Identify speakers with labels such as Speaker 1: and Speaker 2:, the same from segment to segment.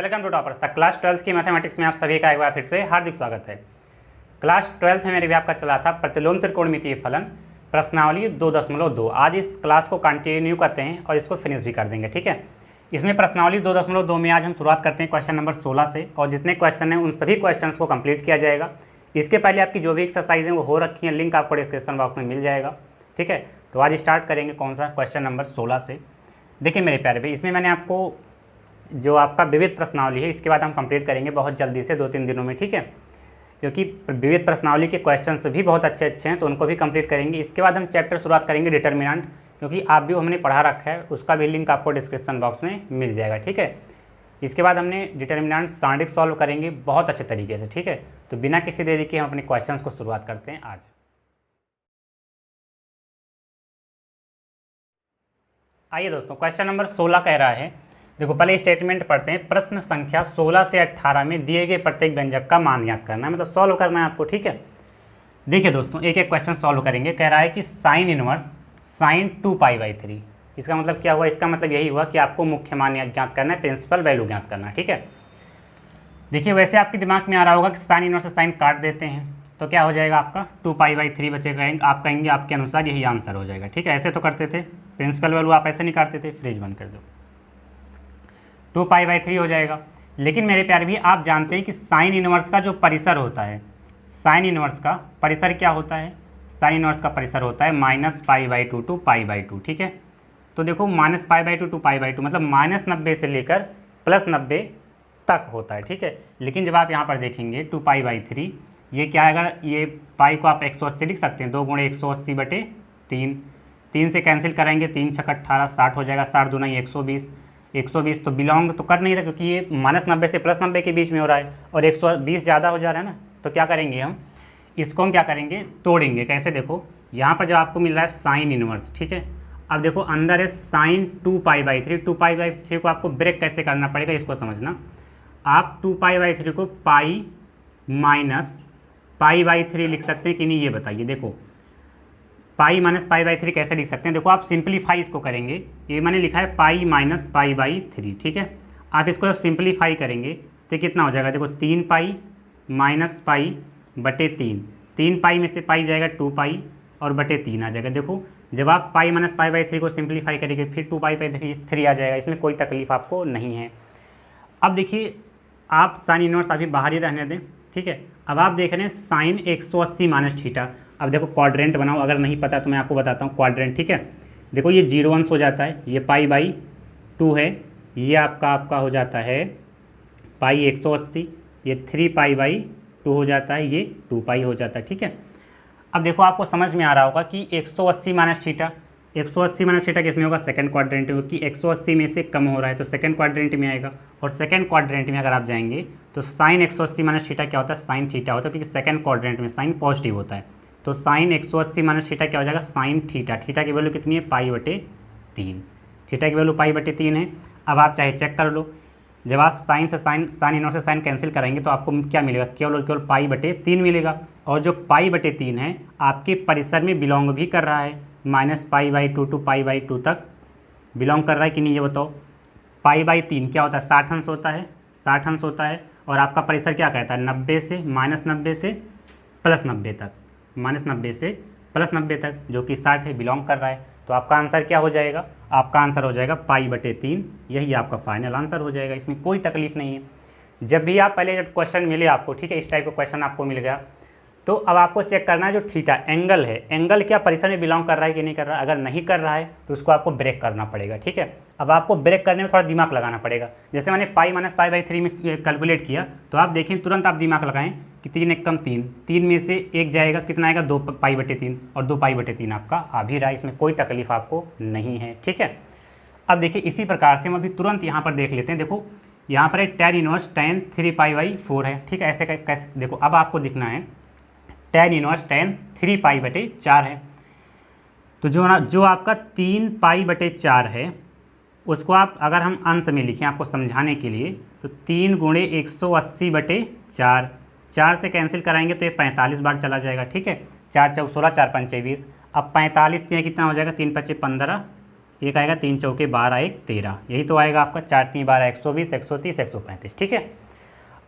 Speaker 1: Welcome to toppers तक। Class 12th की mathematics में आप सभी का एक बार फिर से हार्दिक स्वागत है। क्लास 12th में मेरे भी आपका चला था प्रतिलोम त्रिकोणमितीय फलन प्रश्नावली 2.2। आज इस क्लास को कंटिन्यू करते हैं और इसको फिनिश भी कर देंगे, ठीक है। इसमें प्रश्नावली 2.2 में आज हम शुरुआत करते हैं क्वेश्चन नंबर 16 से, और जितने क्वेश्चन हैं उन सभी क्वेश्चन को कंप्लीट किया जाएगा। इसके पहले आपकी जो भी एक्सरसाइज है वो हो रखी है, लिंक आपको डिस्क्रिप्शन बॉक्स में मिल जाएगा, ठीक है। तो आज स्टार्ट करेंगे कौन सा क्वेश्चन नंबर 16 से। देखिए मेरे प्यारे भाई, इसमें मैंने आपको जो आपका विविध प्रश्नावली है इसके बाद हम कंप्लीट करेंगे बहुत जल्दी से 2-3 दिनों में, ठीक है। क्योंकि विविध प्रश्नावली के क्वेश्चंस भी बहुत अच्छे हैं तो उनको भी कंप्लीट करेंगे। इसके बाद हम चैप्टर शुरुआत करेंगे डिटर्मिनेंट, क्योंकि आप भी हमने पढ़ा रखा है, उसका भी लिंक आपको डिस्क्रिप्शन बॉक्स में मिल जाएगा, ठीक है। इसके बाद हमने डिटर्मिनेंट सारणिक सॉल्व करेंगे बहुत अच्छे तरीके से, ठीक है। तो बिना किसी देरी के हम अपने क्वेश्चन को शुरुआत करते हैं आज। आइए दोस्तों, क्वेश्चन नंबर 16 कह रहा है, देखो पहले स्टेटमेंट पढ़ते हैं। प्रश्न संख्या 16 से 18 में दिए गए प्रत्येक व्यंजक का मान ज्ञात करना है, मतलब सॉल्व करना है आपको, ठीक है। देखिए दोस्तों, एक एक क्वेश्चन सॉल्व करेंगे। कह रहा है कि साइन इनवर्स साइन 2π/3, इसका मतलब क्या हुआ? इसका मतलब यही हुआ कि आपको मुख्य मान ज्ञात करना है, प्रिंसिपल वैल्यू ज्ञात करना है, ठीक है। देखिए वैसे आपके दिमाग में आ रहा होगा कि साइन इनवर्स से साइन काट देते हैं तो क्या हो जाएगा, आपका 2π/3 बचेगा। आप कहेंगे आपके अनुसार यही आंसर हो जाएगा, ठीक है। ऐसे तो करते थे, प्रिंसिपल वैल्यू आप ऐसे नहीं काटते थे। फ्रिज बंद कर दो, 2π/3 हो जाएगा। लेकिन मेरे प्यारे भी आप जानते हैं कि साइन इनवर्स का जो परिसर होता है, साइन इनवर्स का परिसर क्या होता है? साइन इनवर्स का परिसर होता है -π/2 to π/2, ठीक है। तो देखो -π/2 to π/2 मतलब -90 से लेकर +90 तक होता है, ठीक है। लेकिन जब आप यहाँ पर देखेंगे 2π/3, ये क्या है? अगर ये पाई को आप 180 लिख सकते हैं, 2 × 180/3, 3 से कैंसिल कराएंगे, 3 × 6 = 18, 60 हो जाएगा, 60 दूना 120, 120 तो बिलोंग तो कर नहीं रहा, क्योंकि ये -90 से +90 के बीच में हो रहा है और 120 ज़्यादा हो जा रहा है ना। तो क्या करेंगे हम इसको, हम क्या करेंगे, तोड़ेंगे। कैसे? देखो यहाँ पर जब आपको मिल रहा है साइन इनवर्स, ठीक है। अब देखो अंदर है साइन 2π/3, 2π/3 को आपको ब्रेक कैसे करना पड़ेगा इसको समझना। आप 2π/3 को पाई माइनस π/3 लिख सकते हैं कि नहीं, ये बताइए। देखो पाई माइनस π/3 कैसे लिख सकते हैं? देखो आप सिंप्लीफाई इसको करेंगे, ये मैंने लिखा है पाई माइनस π/3, ठीक है। आप इसको जब सिंप्लीफाई करेंगे तो कितना हो जाएगा? देखो 3π माइनस π/3, 3π में से पाई जाएगा 2π और /3 आ जाएगा। देखो जब आप पाई माइनस π/3 को सिंप्लीफाई करेंगे फिर 2π/3 आ जाएगा, इसमें कोई तकलीफ आपको नहीं है। अब देखिए आप साइन इनवर्स अभी बाहर ही रहने दें, ठीक है। अब आप देख रहे हैं साइन 180 - थीटा। अब देखो क्वाड्रेंट बनाओ, अगर नहीं पता तो मैं आपको बताता हूँ क्वाड्रेंट, ठीक है। देखो ये 0 अंश हो जाता है, ये π/2 है, ये आपका हो जाता है पाई 180, ये 3π/2 हो जाता है, ये 2π हो जाता है, ठीक है। अब देखो आपको समझ में आ रहा होगा कि 180 - थीटा, 180 - थीटा किसमें होगा? सेकंड क्वाड्रेंट में, क्योंकि 180 में से कम हो रहा है तो सेकंड क्वाड्रेंट में आएगा। और सेकंड क्वाड्रेंट में अगर आप जाएंगे तो साइन 180 - थीटा क्या होता है? साइन थीटा होता है, क्योंकि सेकंड क्वाड्रेंट में साइन पॉजिटिव होता है। तो साइन 180 - थीटा क्या हो जाएगा? Sine theta. थीटा की वैल्यू कितनी है? π/3। थीटा की वैल्यू π/3 है। अब आप चाहे चेक कर लो, जब आप साइन इनवर्स से साइन कैंसिल कराएंगे तो आपको क्या मिलेगा? केवल π/3 मिलेगा। और जो π/3 है आपके परिसर में बिलोंग भी कर रहा है, -π/2 to π/2 तक बिलोंग कर रहा है कि नहीं, ये बताओ। π/3 क्या होता है? 60 अंश होता है, 60 अंश होता है। और आपका परिसर क्या कहता है? 90 से -90 से +90 तक, -90 से +90 तक, जो कि 60 है, बिलोंग कर रहा है। तो आपका आंसर क्या हो जाएगा? आपका आंसर हो जाएगा π/3, यही आपका फाइनल आंसर हो जाएगा। इसमें कोई तकलीफ नहीं है। जब भी आप पहले जब क्वेश्चन मिले आपको, ठीक है, इस टाइप का क्वेश्चन आपको मिल गया तो अब आपको चेक करना है जो थीटा एंगल है, एंगल क्या परिसर में बिलोंग कर रहा है कि नहीं कर रहा है। अगर नहीं कर रहा है तो उसको आपको ब्रेक करना पड़ेगा, ठीक है। अब आपको ब्रेक करने में थोड़ा दिमाग लगाना पड़ेगा। जैसे मैंने पाई माइनस π/3 में कैलकुलेट किया तो आप देखें तुरंत आप दिमाग लगाएं कि 3 × 3, 3 में से 1 जाएगा, कितना आएगा? 2π/3, और 2π/3 आपका आ भी रहा है, इसमें कोई तकलीफ आपको नहीं है, ठीक है। अब देखिए इसी प्रकार से हम अभी तुरंत यहाँ पर देख लेते हैं। देखो यहाँ पर tan इनवर्स tan 3π/4 है, ठीक है। ऐसे कैसे? देखो अब आपको दिखना है tan इनवर्स tan 3π/4 है। तो जो आपका 3π/4 है उसको आप अगर हम अंश में लिखें आपको समझाने के लिए तो 3 × 180/4, 4 से कैंसिल कराएंगे तो ये 45 बार चला जाएगा, ठीक है। 4 × 4 = 16, 4 × 5 = 20। अब 45 कितना हो जाएगा? 3 × 5 = 15, एक आएगा 3 चौके 12 1 13, यही तो आएगा आपका 4 3 12 120 130 135, ठीक है।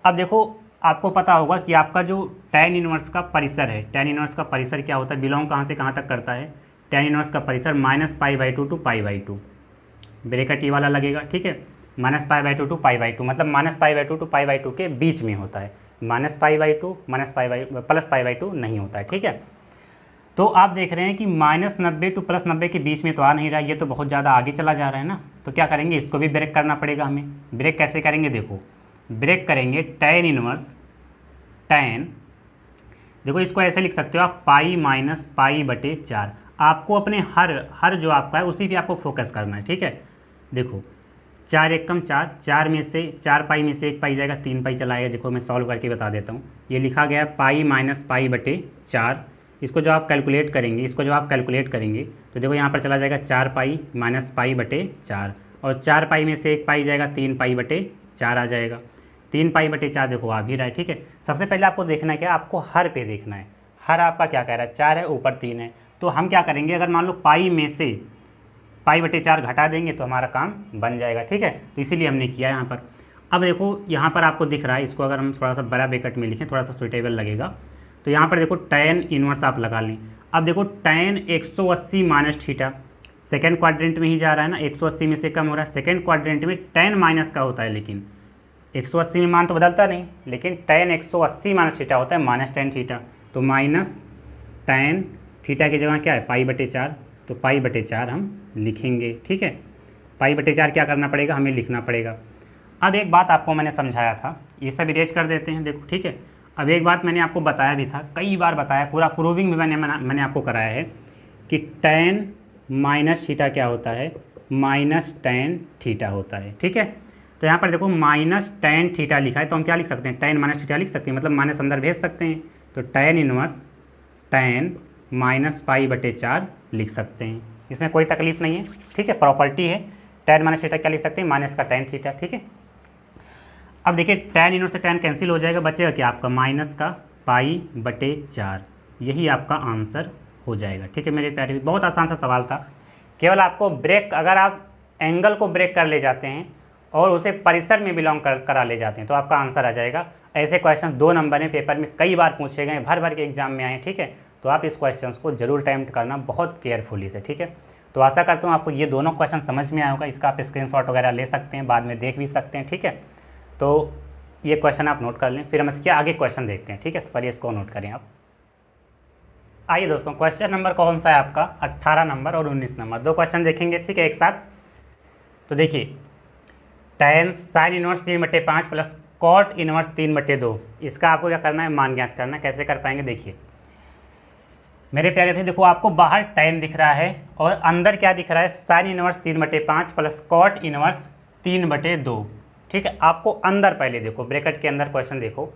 Speaker 1: अब देखो आपको पता होगा कि आपका जो tan इनवर्स का परिसर है, tan इनवर्स का परिसर क्या होता है, बिलोंग कहाँ से कहाँ तक करता है, tan इनवर्स का परिसर -π/2 to π/2, ब्रैकेट ये वाला लगेगा, ठीक है। -π/2 to π/2 मतलब -π/2 to π/2 के बीच में होता है, -π/2 +π/2 नहीं होता है, ठीक है। तो आप देख रहे हैं कि -90 to +90 के बीच में तो आ नहीं रहा, ये तो बहुत ज़्यादा आगे चला जा रहा है ना। तो क्या करेंगे, इसको भी ब्रेक करना पड़ेगा हमें। ब्रेक कैसे करेंगे, देखो ब्रेक करेंगे tan इनवर्स tan, देखो इसको ऐसे लिख सकते हो आप π-π/4। आपको अपने हर जो आपका है उसी पे आपको फोकस करना है, ठीक है। देखो 4 1 कम 4, 4 में से 4 पाई में से 1 पाई जाएगा, 3 पाई चला आएगा। देखो मैं सॉल्व करके बता देता हूँ। ये लिखा गया π-π/4। इसको जो आप कैलकुलेट करेंगे, तो देखो यहाँ पर चला जाएगा 4 पाई -π/4, और 4 पाई में से 1 पाई जाएगा, 3 π/4 आ जाएगा। 3 π/4 देखो आ भी रहा है, ठीक है। सबसे पहले आपको देखना है क्या, आपको हर पे देखना है। हर आपका क्या कह रहा है, 4 है, ऊपर 3 है। तो हम क्या करेंगे, अगर मान लो पाई में से π/4 घटा देंगे तो हमारा काम बन जाएगा, ठीक है। तो इसीलिए हमने किया यहाँ पर। अब देखो यहाँ पर आपको दिख रहा है, इसको अगर हम थोड़ा सा बड़ा ब्रैकेट में लिखें, थोड़ा सा सुटेबल लगेगा। तो यहाँ पर देखो tan इनवर्स आप लगा लें। अब देखो tan 180 minus theta, second quadrant में ही जा रहा है ना, 180 में से कम हो रहा है। सेकेंड क्वाड्रेंट में tan माइनस का होता है, लेकिन 180 में मान तो बदलता नहीं, लेकिन tan 180 माइनस थीटा होता है -tan थीटा। तो -tan थीटा की जगह क्या है, π/4। तो π/4 हम लिखेंगे, ठीक है। π/4 क्या करना पड़ेगा, हमें लिखना पड़ेगा। अब एक बात आपको मैंने समझाया था, ये सब इरेज कर देते हैं, देखो, ठीक है। अब एक बात मैंने आपको बताया भी था, कई बार बताया, पूरा प्रूविंग भी मैंने आपको कराया है कि tan माइनस थीटा क्या होता है, -tan थीटा होता है, ठीक है। तो यहाँ पर देखो -tan थीटा लिखा है, तो हम क्या लिख सकते हैं, tan - थीटा लिख सकते हैं, मतलब माइनस अंदर भेज सकते हैं। तो tan इनवर्स tan -π/4 लिख सकते हैं, इसमें कोई तकलीफ नहीं है, ठीक है। प्रॉपर्टी है, tan - थीटा क्या लिख सकते हैं, माइनस का tan थीटा, ठीक है। अब देखिए tan इनवर्स से tan कैंसिल हो जाएगा, बचेगा क्या आपका -π/4, यही आपका आंसर हो जाएगा, ठीक है मेरे प्यारे। बहुत आसान सा सवाल था, केवल आपको ब्रेक, अगर आप एंगल को ब्रेक कर ले जाते हैं और उसे परिसर में बिलोंग करा ले जाते हैं तो आपका आंसर आ जाएगा। ऐसे क्वेश्चन 2 नंबर में पेपर में कई बार पूछे गए, भर के एग्जाम में आए, ठीक है। तो आप इस क्वेश्चन को जरूर अटेम्प्ट करना बहुत केयरफुली से, ठीक है। तो आशा करता हूँ आपको ये दोनों क्वेश्चन समझ में आया होगा। इसका आप स्क्रीनशॉट वगैरह ले सकते हैं, बाद में देख भी सकते हैं, ठीक है। तो ये क्वेश्चन आप नोट कर लें, फिर हम इसके आगे क्वेश्चन देखते हैं, ठीक है। तो पहले इसको नोट करें आप। आइए दोस्तों, क्वेश्चन नंबर कौन सा है आपका, 18 नंबर और 19 नंबर, 2 क्वेश्चन देखेंगे, ठीक है, एक साथ। तो देखिए tan sin inverse 3/5 plus cot inverse 3/2, इसका आपको क्या करना है, मान ज्ञात करना है। कैसे कर पाएंगे, देखिए मेरे प्यारे भाई, देखो आपको बाहर tan दिख रहा है और अंदर क्या दिख रहा है, sin inverse 3/5 plus cot inverse 3/2, ठीक है। आपको अंदर पहले देखो, ब्रैकेट के अंदर क्वेश्चन देखो,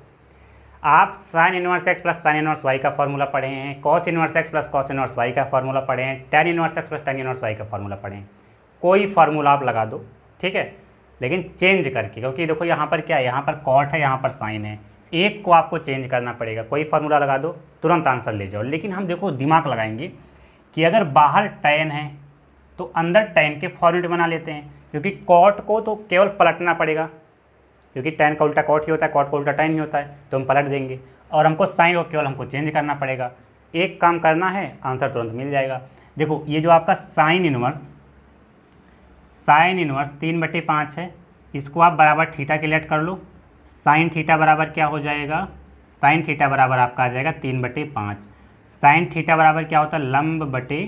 Speaker 1: आप sin inverse x plus sin inverse y का फॉर्मूला पढ़े हैं, cos inverse x plus cos inverse y का फॉर्मूला पढ़े हैं, tan inverse x plus tan inverse y का फॉर्मूला पढ़े हैं। कोई फार्मूला आप लगा दो, ठीक है, लेकिन चेंज करके, क्योंकि देखो यहाँ पर क्या है, यहाँ पर cot है, यहाँ पर sin है, एक को आपको चेंज करना पड़ेगा। कोई फार्मूला लगा दो, तुरंत आंसर ले जाओ। लेकिन हम देखो दिमाग लगाएंगे कि अगर बाहर tan है तो अंदर tan के फॉर्मेट बना लेते हैं, क्योंकि cot को तो केवल पलटना पड़ेगा, क्योंकि tan का उल्टा cot ही होता है, cot का उल्टा tan ही होता है, तो हम पलट देंगे। और हमको sin को केवल हमको चेंज करना पड़ेगा, एक काम करना है, आंसर तुरंत मिल जाएगा। देखो ये जो आपका sin इनवर्स 3/5 है, इसको आप बराबर थीटा के लेट कर लो। sin थीटा बराबर क्या हो जाएगा, sin थीटा बराबर आपका आ जाएगा 3/5। sin थीटा बराबर क्या होता है, लंब बटे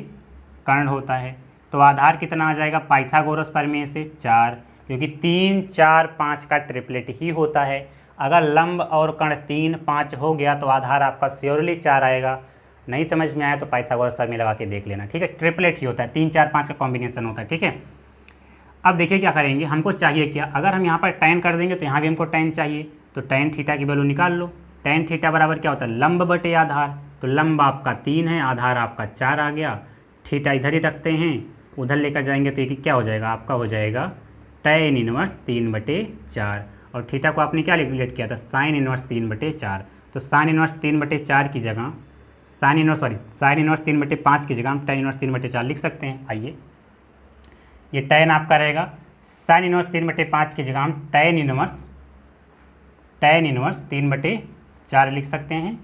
Speaker 1: कर्ण होता है। तो आधार कितना आ जाएगा, पाइथागोरस प्रमेय से 4, क्योंकि 3 4 5 का ट्रिपलेट ही होता है। अगर लंब और कर्ण 3 5 हो गया तो आधार आपका श्योरली 4 आएगा। नहीं समझ में आया तो पाइथागोरस प्रमेय लगा के देख लेना, ठीक है। ट्रिपलेट ही होता है, 3 4 5 का कॉम्बिनेशन होता है, ठीक है। अब देखिए क्या करेंगे, हमको चाहिए क्या, अगर हम यहाँ पर tan कर देंगे तो यहाँ भी हमको tan चाहिए, तो tan थीटा की वैल्यू निकाल लो। tan थीटा बराबर क्या होता है, लंब बटे आधार। तो लंब आपका 3 है, आधार आपका 4 आ गया, थीटा इधर ही रखते हैं, उधर लेकर जाएंगे तो ये क्या हो जाएगा, आपका हो जाएगा tan इनवर्स 3/4। और थीटा को आपने क्या कैलकुलेट किया था, sin इनवर्स 3/4। तो sin इनवर्स 3/4 की जगह sin इनवर्स 3/5 की जगह हम tan इनवर्स 3/4 लिख सकते हैं। आइए ये tan आपका रहेगा साइन इनवर्स 3/5 की जगह हम tan इनवर्स 3/4 लिख सकते हैं।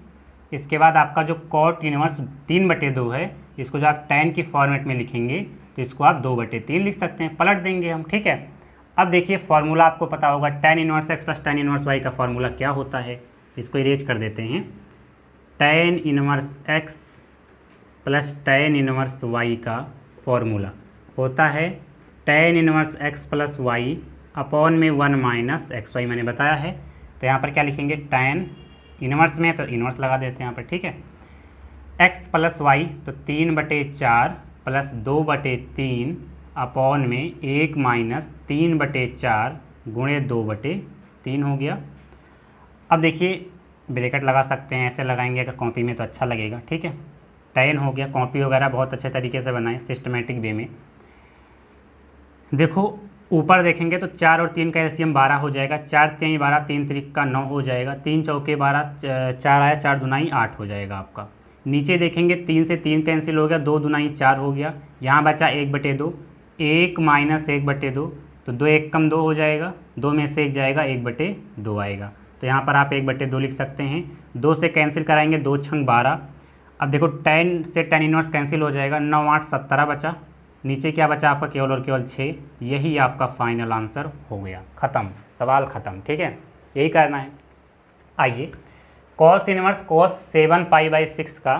Speaker 1: इसके बाद आपका जो cot इनवर्स 3/2 है, इसको जो आप tan की फॉर्मेट में लिखेंगे तो इसको आप 2/3 लिख सकते हैं, पलट देंगे हम, ठीक है। अब देखिए फॉर्मूला आपको पता होगा tan inverse x plus tan inverse y का फॉर्मूला क्या होता है, इसको इरेज कर देते हैं। tan inverse x plus tan inverse y का फॉर्मूला होता है tan inverse x plus y upon में 1 माइनस एक्स वाई, मैंने बताया है। तो यहाँ पर क्या लिखेंगे, tan इनवर्स में तो इनवर्स लगा देते हैं यहाँ पर, ठीक है। x प्लस वाई तो 3/4 प्लस 2/3 अपॉन में 1 माइनस 3/4 गुणे 2/3 हो गया। अब देखिए ब्रैकेट लगा सकते हैं, ऐसे लगाएंगे अगर कॉपी में तो अच्छा लगेगा, ठीक है। tan हो गया, कॉपी वगैरह बहुत अच्छे तरीके से बनाएं सिस्टमेटिक वे में। देखो ऊपर देखेंगे तो 4 और 3 का एलसीएम 12 हो जाएगा, 4 3 12, 3 3 का 9 हो जाएगा, 3 चौके 12, 4 आया, 4 दुनाई 8 हो जाएगा आपका। नीचे देखेंगे 3 से 3 कैंसिल हो गया, 2 दुनाई 4 हो गया, यहाँ बचा 1/2, 1 माइनस 1/2, तो 2 1 कम 2 हो जाएगा, 2 में से 1 जाएगा, 1/2 आएगा। तो यहाँ पर आप 1/2 लिख सकते हैं। 2 से कैंसिल कराएंगे, 2 छंग 12। अब देखो tan से tan इनवर्स कैंसिल हो जाएगा, 9 8 17 बचा, नीचे क्या बचा आपका, केवल और केवल 6। यही आपका फाइनल आंसर हो गया, ख़त्म, सवाल ख़त्म, ठीक है। यही करना है। आइए cos इनवर्स cos 7π/6 का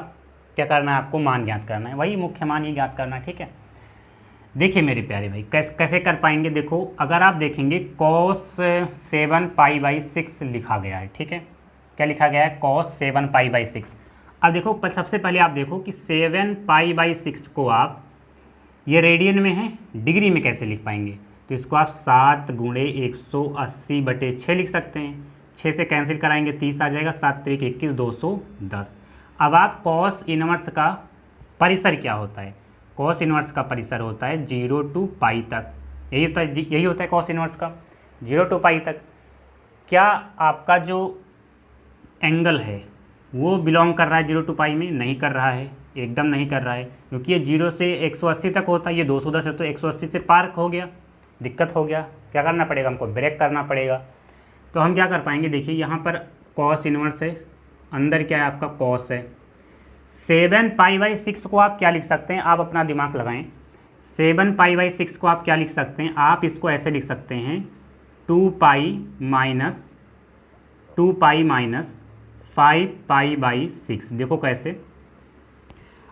Speaker 1: क्या करना है, आपको मान ज्ञात करना है, वही मुख्य मान ही ज्ञात करना है, ठीक है। देखिए मेरे प्यारे भाई कैसे कर पाएंगे, देखो अगर आप देखेंगे cos 7π/6 लिखा गया है, ठीक है। क्या लिखा गया है, cos 7π/6। अब देखो सबसे पहले आप देखो कि 7π/6 को आप, ये रेडियन में है, डिग्री में कैसे लिख पाएंगे, तो इसको आप 7 गुणे 180/6 लिख सकते हैं। 6 से कैंसिल कराएंगे 30 आ जाएगा, 7 3 21 210। अब आप cos इनवर्स का परिसर क्या होता है, cos इनवर्स का परिसर होता है 0 to पाई तक, यही होता है cos इनवर्स का 0 to पाई तक। क्या आपका जो एंगल है वो बिलोंग कर रहा है 0 to पाई में, नहीं कर रहा है, एकदम नहीं कर रहा है, क्योंकि ये 0 से 180 तक होता है, ये 210 है, तो 180 से पार हो गया, दिक्कत हो गया। क्या करना पड़ेगा, हमको ब्रेक करना पड़ेगा। तो हम क्या कर पाएंगे, देखिए यहाँ पर cos इनवर्स है, अंदर क्या है आपका cos है। 7π/6 को आप क्या लिख सकते हैं, आप अपना दिमाग लगाएं। 7π/6 को आप क्या लिख सकते हैं, आप इसको ऐसे लिख सकते हैं 2π माइनस 5π/6। देखो कैसे,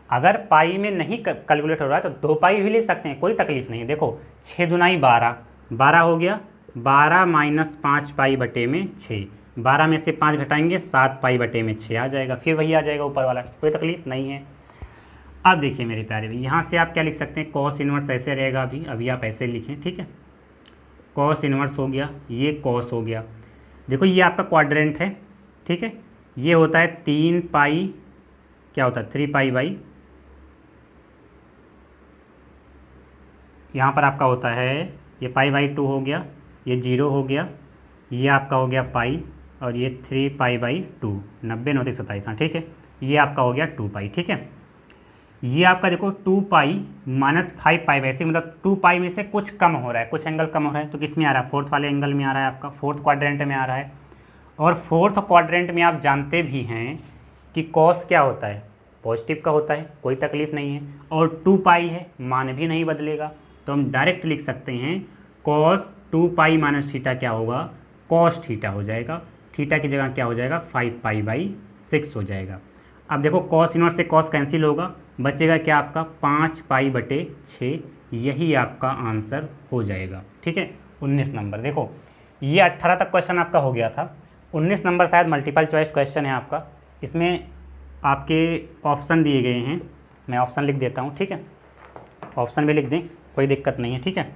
Speaker 1: अगर पाई में नहीं कैलकुलेट हो रहा है तो 2 पाई भी ले सकते हैं, कोई तकलीफ नहीं है। देखो 6 दुनाई 12, 12 हो गया, 12 माइनस 5π/6, 12 में से 5 घटाएंगे 7π/6 आ जाएगा, फिर वही आ जाएगा ऊपर वाला, कोई तकलीफ नहीं है। अब देखिए मेरे प्यारे भाई, यहाँ से आप क्या लिख सकते हैं, cos इनवर्स ऐसे रहेगा, अभी आप ऐसे लिखें, ठीक है। cos इनवर्स हो गया, ये cos हो गया। देखो ये आपका क्वाड्रेंट है, ठीक है। ये होता है 3 पाई, क्या होता है 3π/, यहाँ पर आपका होता है ये π/2 हो गया, ये 0 हो गया, ये आपका हो गया पाई, और ये 3π/2, 90 9 27, हाँ ठीक है। ये आपका हो गया 2π, ठीक है। ये आपका देखो 2π माइनस 5π/6, मतलब 2π में से कुछ कम हो रहा है, कुछ एंगल कम हो रहा है, तो किस में आ रहा है, फोर्थ वाले एंगल में आ रहा है, आपका फोर्थ क्वाड्रेंट में आ रहा है। और फोर्थ क्वाड्रेंट में आप जानते भी हैं कि cos क्या होता है, पॉजिटिव का होता है, कोई तकलीफ नहीं है, और 2π है, मान भी नहीं बदलेगा, तो हम डायरेक्ट लिख सकते हैं cos 2π माइनस थीटा क्या होगा, cos थीटा हो जाएगा, थीटा की जगह क्या हो जाएगा 5π/6 हो जाएगा। अब देखो cos इनवर्स से cos कैंसिल होगा, बचेगा क्या आपका 5π/6, यही आपका आंसर हो जाएगा, ठीक है। 19 नंबर, देखो ये 18 तक क्वेश्चन आपका हो गया था, 19 नंबर शायद मल्टीपल चॉइस क्वेश्चन है आपका। इसमें आपके ऑप्शन दिए गए हैं, मैं ऑप्शन लिख देता हूँ, ठीक है। ऑप्शन भी लिख दें, कोई दिक्कत नहीं है, ठीक है।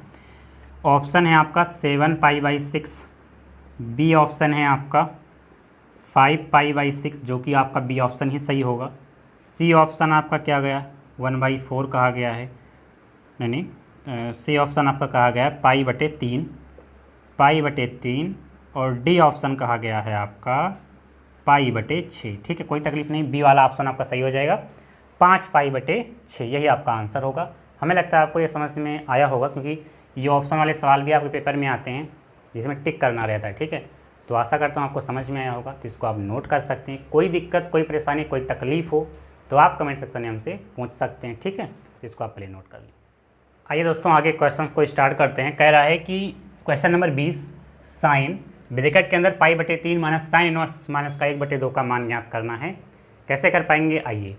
Speaker 1: ऑप्शन है आपका 7π/6, बी ऑप्शन है आपका 5π/6, जो कि आपका बी ऑप्शन ही सही होगा। सी ऑप्शन आपका क्या गया, 1/4 कहा गया है, नहीं सी ऑप्शन आपका कहा गया है π/3, और डी ऑप्शन कहा गया है आपका π/6, ठीक है, कोई तकलीफ नहीं, बी वाला ऑप्शन आपका सही हो जाएगा, 5π/6, यही आपका आंसर होगा। हमें लगता है आपको ये समझ में आया होगा, क्योंकि ये ऑप्शन वाले सवाल भी आपके पेपर में आते हैं जिसमें टिक करना रहता है, ठीक है। तो आशा करता हूँ आपको समझ में आया होगा, तो इसको आप नोट कर सकते हैं। कोई दिक्कत, कोई परेशानी, कोई तकलीफ़ हो तो आप कमेंट सेक्शन में हमसे पूछ सकते हैं, ठीक है। इसको आप पहले नोट कर लें। आइए दोस्तों आगे क्वेश्चन को स्टार्ट करते हैं। कह रहा है कि क्वेश्चन नंबर 20, साइन ब्रैकेट के अंदर पाई/3 माइनस साइन इनवर्स माइनस का 1/2 का मान ज्ञात करना है। कैसे कर पाएंगे, आइए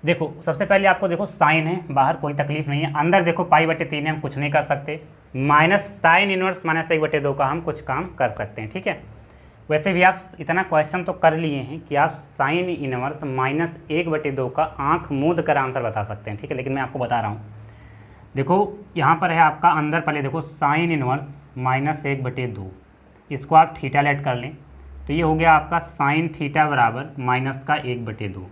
Speaker 1: देखो। सबसे पहले आपको देखो साइन है, बाहर कोई तकलीफ नहीं है, अंदर देखो पाई/3 है, हम कुछ नहीं कर सकते। माइनस साइन इनवर्स माइनस 1/2 का हम कुछ काम कर सकते हैं, ठीक है। वैसे भी आप इतना क्वेश्चन तो कर लिए हैं कि आप साइन इनवर्स माइनस 1/2 का आंख मूंद कर आंसर बता सकते हैं, ठीक है। लेकिन मैं आपको बता रहा हूँ, देखो यहाँ पर है आपका अंदर पहले देखो साइन इनवर्स माइनस 1/2, इसको आप थीटा लेट कर लें तो ये हो गया आपका साइन थीटा बराबर माइनस का 1/2।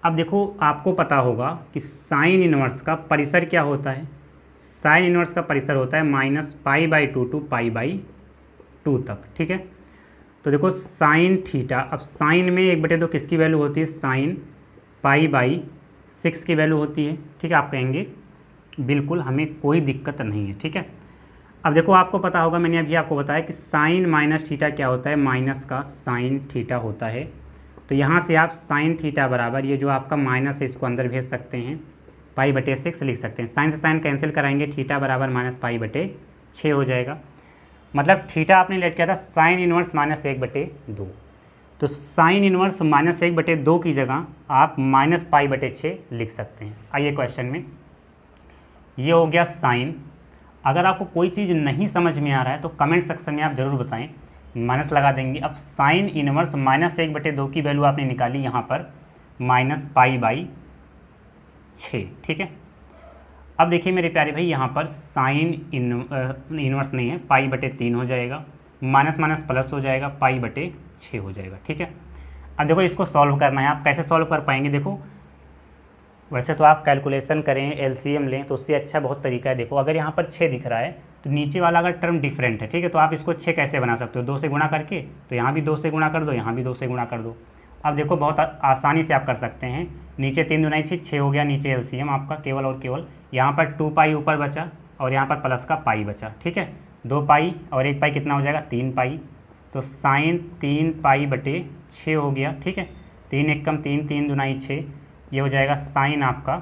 Speaker 1: अब देखो आपको पता होगा कि साइन इनवर्स का परिसर क्या होता है। साइन इनवर्स का परिसर होता है -π/2 टू π/2 तक, ठीक है। तो देखो साइन थीटा, अब साइन में 1/2 किसकी वैल्यू होती है, साइन π/6 की वैल्यू होती है, ठीक है। आप कहेंगे बिल्कुल हमें कोई दिक्कत नहीं है, ठीक है। अब देखो आपको पता होगा, मैंने अभी आपको बताया कि साइन माइनस थीटा क्या होता है, माइनस का साइन थीटा होता है। तो यहाँ से आप साइन थीटा बराबर ये जो आपका माइनस है इसको अंदर भेज सकते हैं, π/6 लिख सकते हैं। साइन से साइन कैंसिल कराएंगे, थीटा बराबर -π/6 हो जाएगा। मतलब थीटा आपने लेट किया था साइन इनवर्स माइनस 1/2, तो साइन इनवर्स माइनस 1/2 की जगह आप -π/6 लिख सकते हैं। आइए क्वेश्चन में, ये हो गया साइन। अगर आपको कोई चीज़ नहीं समझ में आ रहा है तो कमेंट सेक्शन में आप ज़रूर बताएं, माइनस लगा देंगे। अब साइन इनवर्स माइनस 1/2 की वैल्यू आपने निकाली यहाँ पर -π/6, ठीक है। अब देखिए मेरे प्यारे भाई, यहाँ पर साइन इनवर्स नहीं है, π/3 हो जाएगा, माइनस माइनस प्लस हो जाएगा, π/6 हो जाएगा, ठीक है। अब देखो इसको सॉल्व करना है। आप कैसे सॉल्व कर पाएंगे, देखो वैसे तो आप कैलकुलेशन करें, एलसीएम लें तो उससे अच्छा बहुत तरीका है। देखो अगर यहाँ पर 6 दिख रहा है तो नीचे वाला अगर टर्म डिफरेंट है, ठीक है, तो आप इसको 6 कैसे बना सकते हो, 2 से गुणा करके। तो यहाँ भी 2 से गुणा कर दो, यहाँ भी 2 से गुणा कर दो। अब देखो बहुत आसानी से आप कर सकते हैं। नीचे 3 दूनी 6 हो गया, नीचे एलसीएम आपका केवल और केवल। यहाँ पर 2π ऊपर बचा और यहाँ पर प्लस का पाई बचा, ठीक है। 2π और 1π कितना हो जाएगा, 3π। तो साइन 3π/6 हो गया, ठीक है। 3 1 कम 3, 3 दूनी 6, ये हो जाएगा साइन आपका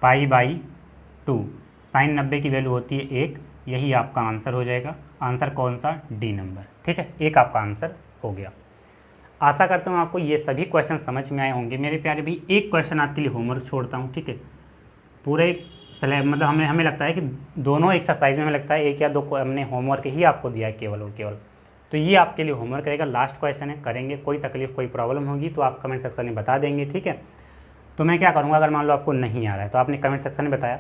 Speaker 1: π/2। साइन 90 की वैल्यू होती है 1, यही आपका आंसर हो जाएगा। आंसर कौन सा, डी नंबर, ठीक है। एक आपका आंसर हो गया। आशा करता हूँ आपको ये सभी क्वेश्चन समझ में आए होंगे। मेरे प्यारे भी एक क्वेश्चन आपके लिए होमवर्क छोड़ता हूँ, ठीक है। पूरे स्लैब मतलब हमें लगता है कि दोनों एक्सरसाइज में हमें लगता है 1 या 2 हमने होमवर्क ही आपको दिया है केवल और केवल। तो ये आपके लिए होमवर्क रहेगा, लास्ट क्वेश्चन है, करेंगे। कोई तकलीफ कोई प्रॉब्लम होगी तो आप कमेंट सेक्शन में बता देंगे, ठीक है। तो मैं क्या करूँगा, अगर मान लो आपको नहीं आ रहा है तो आपने कमेंट सेक्शन में बताया,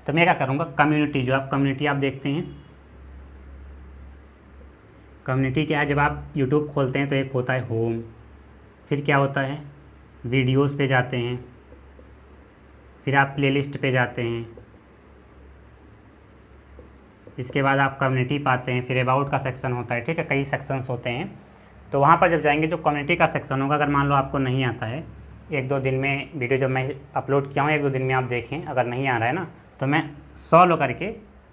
Speaker 1: तो मैं क्या करूँगा, कम्युनिटी जो आप कम्युनिटी आप देखते हैं, कम्युनिटी क्या है, जब आप यूट्यूब खोलते हैं तो एक होता है होम, फिर क्या होता है वीडियोस पे जाते हैं, फिर आप प्लेलिस्ट पे जाते हैं, इसके बाद आप कम्युनिटी पाते हैं, फिर अबाउट का सेक्शन होता है, ठीक है। कई सेक्शंस होते हैं। तो वहाँ पर जब जाएंगे जो कम्युनिटी का सेक्शन होगा, अगर मान लो आपको नहीं आता है, 1-2 दिन में वीडियो जब मैं अपलोड किया हूँ 1-2 दिन में आप देखें, अगर नहीं आ रहा है ना तो मैं सॉल्व करके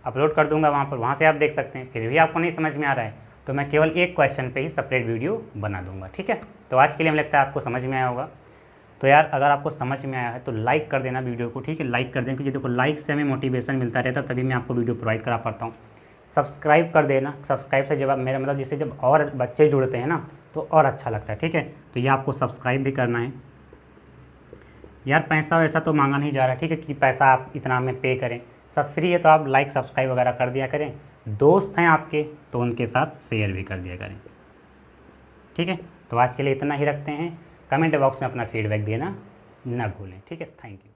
Speaker 1: अपलोड कर दूंगा वहाँ पर, वहाँ से आप देख सकते हैं। फिर भी आपको नहीं समझ में आ रहा है तो मैं केवल एक क्वेश्चन पे ही सेपरेट वीडियो बना दूंगा, ठीक है। तो आज के लिए हमें लगता है आपको समझ में आया होगा। तो यार अगर आपको समझ में आया है तो लाइक कर देना वीडियो को, ठीक है। लाइक कर दें, क्योंकि देखो लाइक से हमें मोटिवेशन मिलता रहता है, तभी मैं आपको वीडियो प्रोवाइड करा पाता हूँ। सब्सक्राइब कर देना, सब्सक्राइब से जब मेरा मतलब जिससे जब और बच्चे जुड़ते हैं ना तो और अच्छा लगता है, ठीक है। तो ये आपको सब्सक्राइब भी करना है। यार पैसा वैसा तो मांगा नहीं जा रहा है, ठीक है, कि पैसा आप इतना हमें पे करें, सब फ्री है। तो आप लाइक सब्सक्राइब वगैरह कर दिया करें। दोस्त हैं आपके तो उनके साथ शेयर भी कर दिया करें, ठीक है। तो आज के लिए इतना ही रखते हैं। कमेंट बॉक्स में अपना फीडबैक देना ना भूलें, ठीक है। Thank you.